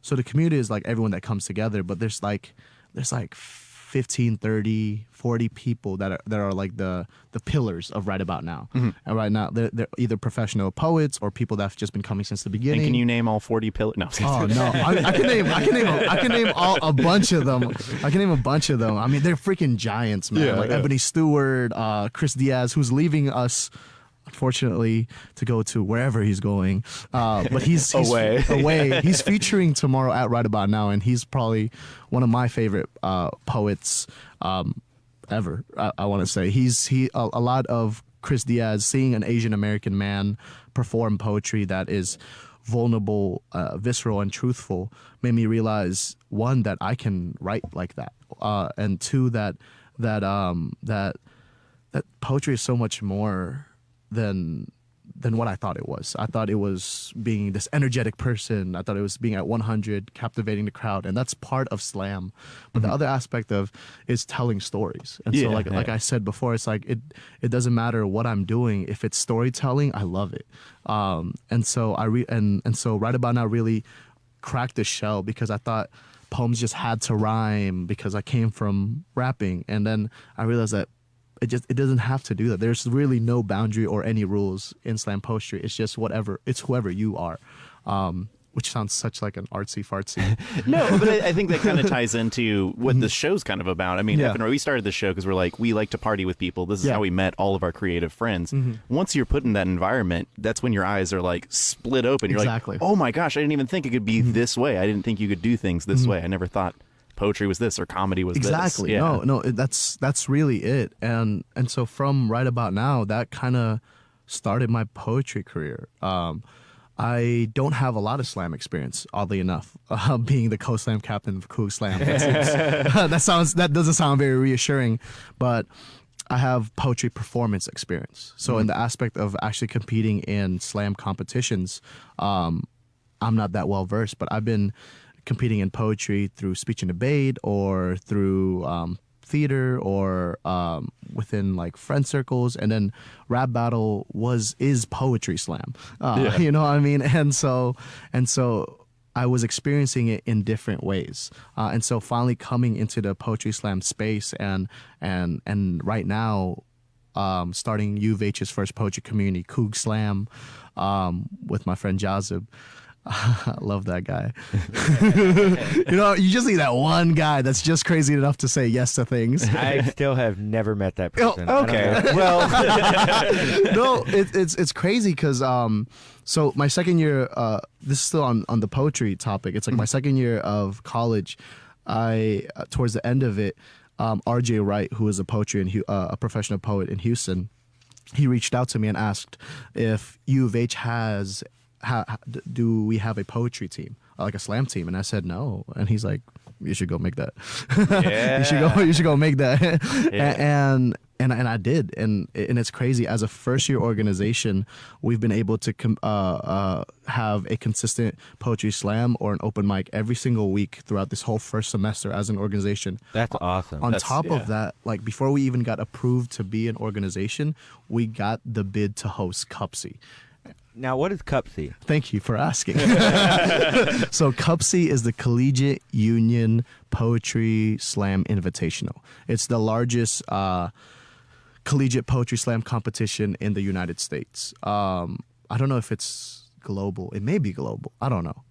So the community is everyone that comes together, but there's 15, 30, 40 people that are the pillars of Right About Now. And right now they're either professional poets or people that have just been coming since the beginning. And can you name all 40 pillars? No. Oh no, I can name a bunch of them. I can name a bunch of them. I mean, they're freaking giants, man. Ebony Stewart, Chris Diaz, who's leaving us, unfortunately, to go to wherever he's going. But he's away. He's featuring tomorrow at Right About Now, and he's probably one of my favorite poets ever. I want to say a lot of Chris Diaz, seeing an Asian American man perform poetry that is vulnerable, visceral, and truthful, made me realize, one, that I can write like that, and two, that poetry is so much more than what I thought it was. I thought it was being this energetic person. I thought it was being at 100, captivating the crowd, and that's part of slam. But the other aspect is telling stories. And so, like I said before, it's it doesn't matter what I'm doing. If it's storytelling, I love it. And so so Right About Now really cracked the shell, because I thought poems just had to rhyme because I came from rapping, and then I realized that it doesn't have to do that. There's really no boundary or any rules in slam poetry. It's just whoever you are, which sounds such like an artsy fartsy. No, but I think that kind of ties into what the show's kind of about. I mean, we started the show because we like to party with people. This is how we met all of our creative friends. Once you're put in that environment, that's when your eyes are split open. You're like, oh my gosh, I didn't even think it could be this way. I didn't think you could do things this way. I never thought poetry was this or comedy was this. Exactly. No, that's really it. And so from Right About Now, that kind of started my poetry career. I don't have a lot of slam experience, oddly enough, being the co-slam captain of Coog Slam. That doesn't sound very reassuring, but I have poetry performance experience. So in the aspect of actually competing in slam competitions, I'm not that well versed, but I've been competing in poetry through speech and debate, or through theater, or within friend circles, and then rap battle is poetry slam. You know what I mean? And so I was experiencing it in different ways, and so finally coming into the poetry slam space, and right now starting U of H's first poetry community, Coog Slam, with my friend Jazib. I love that guy. You just need that one guy that's just crazy enough to say yes to things. I still have never met that person. Okay. Well, no, it's crazy because so my second year, this is still on the poetry topic. It's my second year of college. I towards the end of it, RJ Wright, who is a professional poet in Houston, he reached out to me and asked if U of H do we have a poetry team, like a slam team? And I said no, and he's like, you should go make that. You should go make that. And I did, and it's crazy. As a first year organization, we've been able to have a consistent poetry slam or an open mic every single week throughout this whole first semester as an organization. That's awesome. On top of that, before we even got approved to be an organization, we got the bid to host CUPSI. Now, what is CUPSI? Thank you for asking. So CUPSI is the Collegiate Union Poetry Slam Invitational. It's the largest collegiate poetry slam competition in the United States. I don't know if it's global. It may be global. I don't know.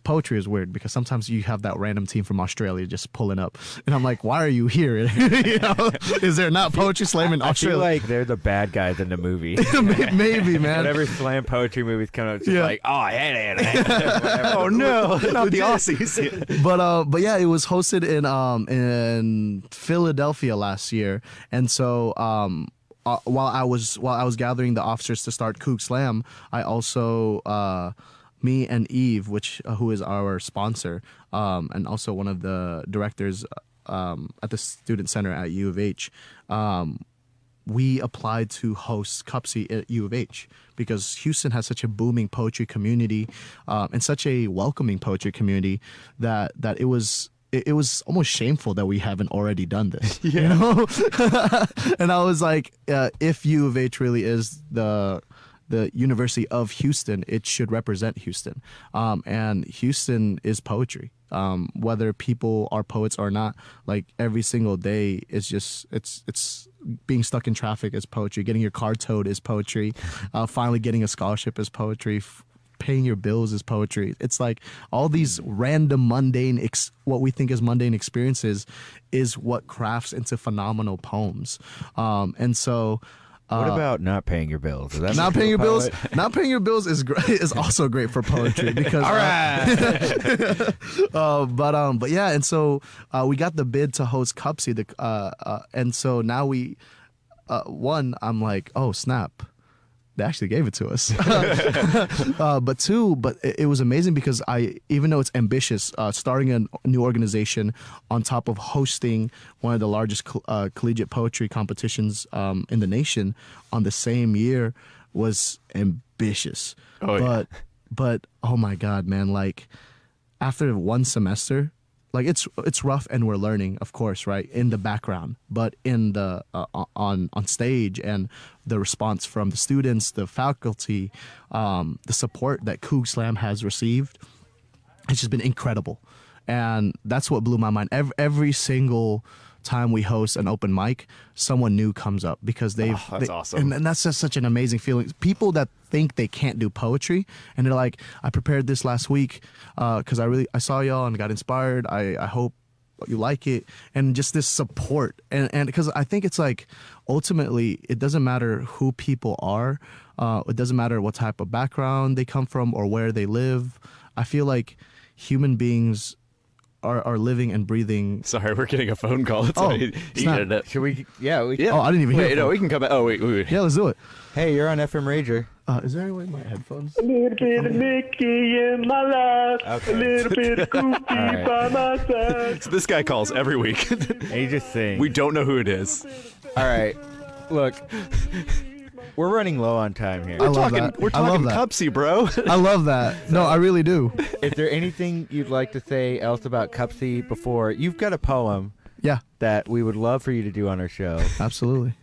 Poetry is weird because sometimes you have that random team from Australia just pulling up, and I'm like, why are you here? Is there not poetry slam in Australia? I feel like they're the bad guys in the movie. Maybe, man. Whenever slam poetry movies come out, it's just like, oh, yeah. Oh no, not the Aussies. But yeah, it was hosted in Philadelphia last year, and so while I was gathering the officers to start Coog Slam, I also me and Eve, who is our sponsor, and also one of the directors at the Student Center at U of H, we applied to host Cupsy at U of H because Houston has such a booming poetry community and such a welcoming poetry community that it was almost shameful that we haven't already done this. Yeah. You know? And I was like, if U of H really is the University of Houston, it should represent Houston. And Houston is poetry. Whether people are poets or not, like every single day is just it's being stuck in traffic is poetry. Getting your car towed is poetry. Finally getting a scholarship is poetry. Paying your bills is poetry. It's like all these random mundane, what we think is mundane experiences is what crafts into phenomenal poems. And so what about not paying your bills? Is that not paying your bills? Not paying your bills is great. Is also great for poetry because. All right. But yeah, and so we got the bid to host Cupsy. And so now I'm like, oh snap. They actually gave it to us. But it was amazing because even though it's ambitious, starting a new organization on top of hosting one of the largest collegiate poetry competitions in the nation on the same year was ambitious. But oh my God, man, like after one semester, like it's rough and we're learning, of course, right, in the background, but in the on stage and the response from the students, the faculty, the support that Coug Slam has received, it's just been incredible. And that's what blew my mind. Every single time we host an open mic, someone new comes up because that's awesome. And that's just such an amazing feeling. People that think they can't do poetry and they're like, I prepared this last week because I saw y'all and got inspired. I hope you like it. And just this support. And because I think it's like ultimately it doesn't matter who people are. It doesn't matter what type of background they come from or where they live. I feel like human beings are living and breathing. Sorry, we're getting a phone call. Should we? Yeah. Oh, I didn't even hear. Wait, no, we can come back. Oh, wait. Yeah, let's do it. Hey, you're on Effin Rager. Is there any way my headphones? A little bit of Mickey in my life. Okay. A little bit of Goofy Right. by my side. So this guy calls every week. And he just sings. We don't know who it is. All right. Look, we're running low on time here. I love that. We're I love talking that. Cupsy, bro. I love that. No, I really do. Is there anything you'd like to say else about Cupsy before? You've got a poem Yeah, that we would love for you to do on our show. absolutely.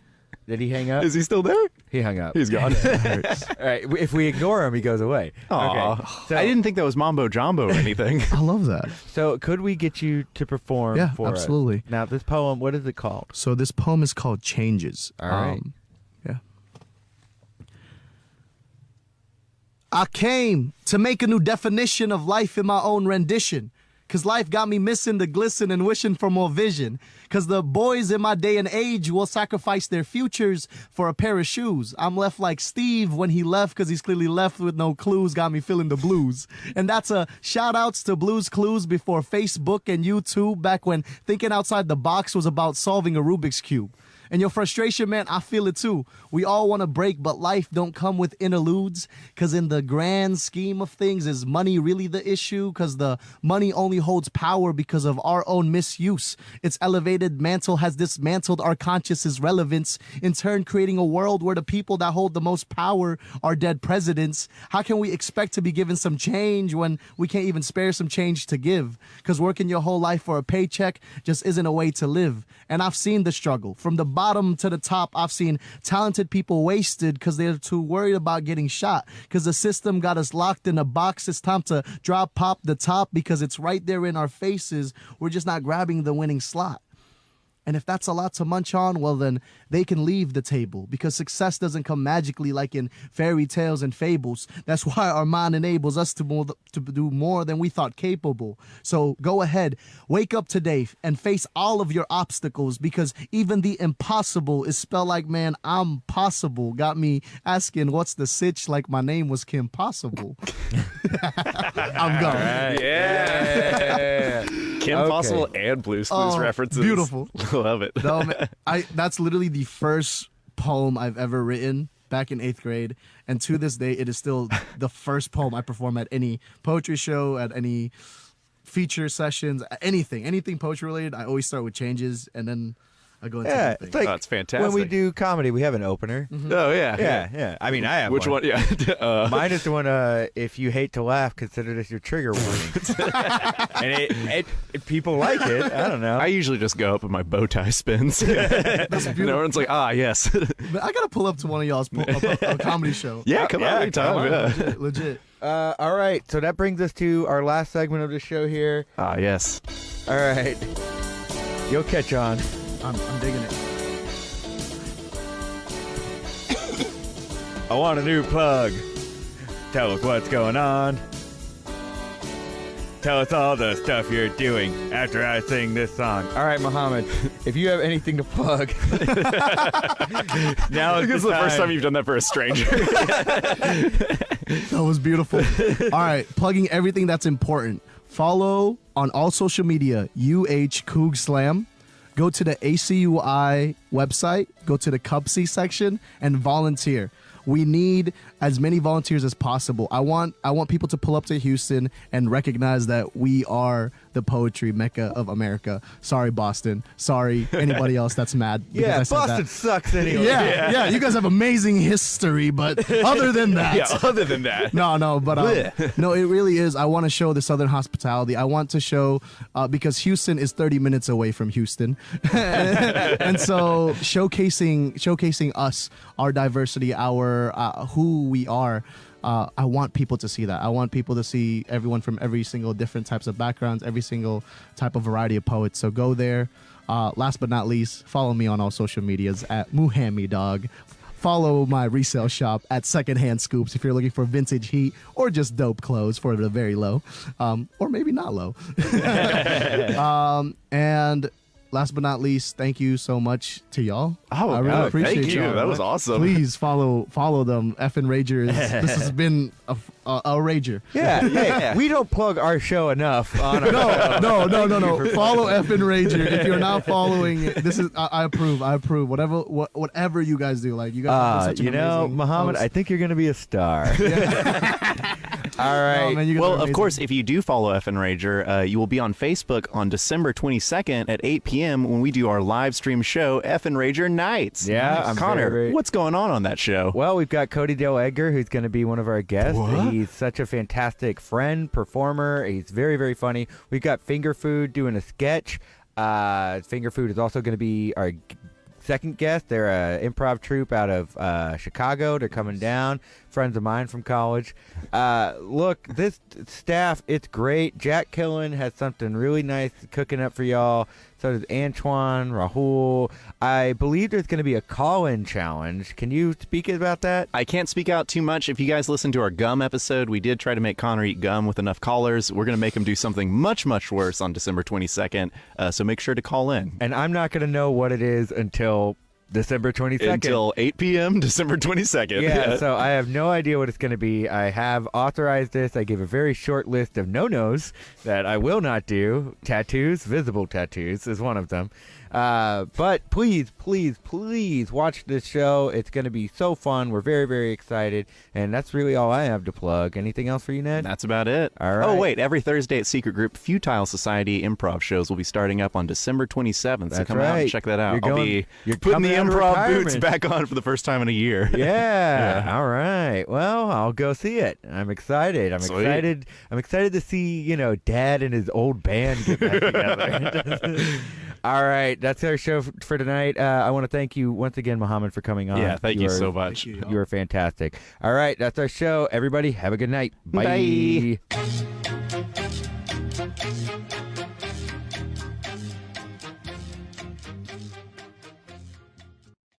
Did he hang up? Is he still there? He hung up. He's gone. That hurts. All right. If we ignore him, he goes away. Aw. Okay. So, I didn't think that was Mambo Jumbo or anything. I love that. So could we get you to perform Yeah, for absolutely. us? Now, this poem, what is it called? So this poem is called Changes. All right. Yeah. I came to make a new definition of life in my own rendition. Cause life got me missing the glisten and wishing for more vision. Cause the boys in my day and age will sacrifice their futures for a pair of shoes. I'm left like Steve when he left cause he's clearly left with no clues, got me feeling the blues. And that's a shout outs to Blues Clues before Facebook and YouTube, back when thinking outside the box was about solving a Rubik's Cube. And your frustration, man, I feel it too. We all want to break, but life don't come with interludes. Cause in the grand scheme of things, is money really the issue? Cause the money only holds power because of our own misuse. Its elevated mantle has dismantled our consciousness relevance, in turn creating a world where the people that hold the most power are dead presidents. How can we expect to be given some change when we can't even spare some change to give? Cause working your whole life for a paycheck just isn't a way to live. And I've seen the struggle. From the bottom to the top, I've seen talented people wasted because they're too worried about getting shot. Because the system got us locked in a box. It's time to pop the top because it's right there in our faces. We're just not grabbing the winning slot. And if that's a lot to munch on, well, then they can leave the table, because success doesn't come magically like in fairy tales and fables. That's why our mind enables us to do more than we thought capable. So go ahead, wake up today and face all of your obstacles, because even the impossible is spelled like, man, I'm possible. Got me asking what's the sitch like my name was Kim Possible. I'm gone. Right. Yeah. Kim Okay. Possible and Blues Clues references. Beautiful. Love it. No, man, that's literally the first poem I've ever written back in 8th grade. And to this day, it is still the first poem I perform at any poetry show, at any feature sessions, anything poetry related. I always start with changes, and then I go into Yeah, the it's thing. like That's fantastic. when we do comedy, we have an opener. Oh, yeah. Yeah. I mean, I have Which one? Yeah. Mine is the one, if you hate to laugh, consider this your trigger warning. And people like it. I don't know. I usually just go up and my bow tie spins. That's beautiful. Everyone's like, yes. But I gotta pull up to one of y'all's a comedy show. Yeah, come on anytime. come on. Yeah. Legit. All right, so that brings us to our last segment of the show here. Yes. All right. You'll catch on. I'm digging it. I want a new plug. Tell us what's going on. Tell us all the stuff you're doing after I sing this song. All right, Muhammad, if you have anything to plug. Now I think it's the first time you've done that for a stranger. That was beautiful. All right, plugging everything that's important. Follow on all social media, Coog Slam. Go to the ACUI website, go to the Cubsy section, and volunteer. We need as many volunteers as possible. I want people to pull up to Houston and recognize that we are the poetry mecca of America. Sorry, Boston. Sorry, anybody else that's mad. because Yeah, I said Boston that. sucks anyway. Yeah, you guys have amazing history, but other than that, Other than that. no, but no, it really is. I want to show the Southern hospitality. I want to show because Houston is 30 minutes away from Houston, and so showcasing us, our diversity, our who we are. I want people to see that. I want people to see everyone from every single different types of backgrounds, every single type of variety of poets. So go there. Last but not least, follow me on all social medias at Muhammad Dog. Follow my resale shop at Secondhand Scoops if you're looking for vintage heat or just dope clothes for the very low, or maybe not low. And last but not least, thank you so much to y'all. Oh, I really appreciate thank you. y'all. That was awesome. Please follow them. Effin Rager. This has been a rager. Yeah, hey, we don't plug our show enough on our show. No. Follow Effin Rager. If you're not following it, this is I approve. Whatever you guys do, like you guys. Are such an amazing Muhammad, host. I think you're gonna be a star. All right. Oh, man, you guys are Well, of amazing. course, if you do follow Effin Rager, you will be on Facebook on December 22nd at 8 p.m. when we do our live stream show, Effin Rager Nights. Yeah, I'm Connor, very- what's going on that show? Well, we've got Cody Dale Edgar, who's going to be one of our guests. What? He's such a fantastic friend, performer. He's very, very funny. We've got Finger Food doing a sketch. Finger Food is also going to be our second guest. They're an improv troupe out of Chicago. They're coming down. Friends of mine from college. Look, this staff, it's great. Jack Killen has something really nice cooking up for y'all. So does Antoine, Rahul. I believe there's going to be a call-in challenge. Can you speak about that? I can't speak out too much. If you guys listened to our gum episode, we did try to make Connor eat gum with enough callers. We're going to make him do something much, much worse on December 22nd. So make sure to call in. And I'm not going to know what it is until December 22nd. Until 8 p.m. December 22nd. Yeah, so I have no idea what it's going to be. I have authorized this. I gave a very short list of no-nos that I will not do. Tattoos, visible tattoos is one of them. But please watch this show. It's going to be so fun. We're very, very excited. And that's really all I have to plug. Anything else for you, Ned? That's about it. All right. Oh, wait. Every Thursday at Secret Group, Futile Society improv shows will be starting up on December 27th. So That's come out right. and check that out. You're I'll be putting coming the out of improv boots retirement. back on for the first time in a year. Yeah. All right. Well, I'll go see it. I'm excited. Sweet. I'm excited to see, Dad and his old band get back together. All right. That's our show for tonight. I want to thank you once again, Muhammad, for coming on. Yeah, thank you so are- much. Thank you, y'all. You were fantastic. All right. That's our show. Everybody, have a good night. Bye. Bye.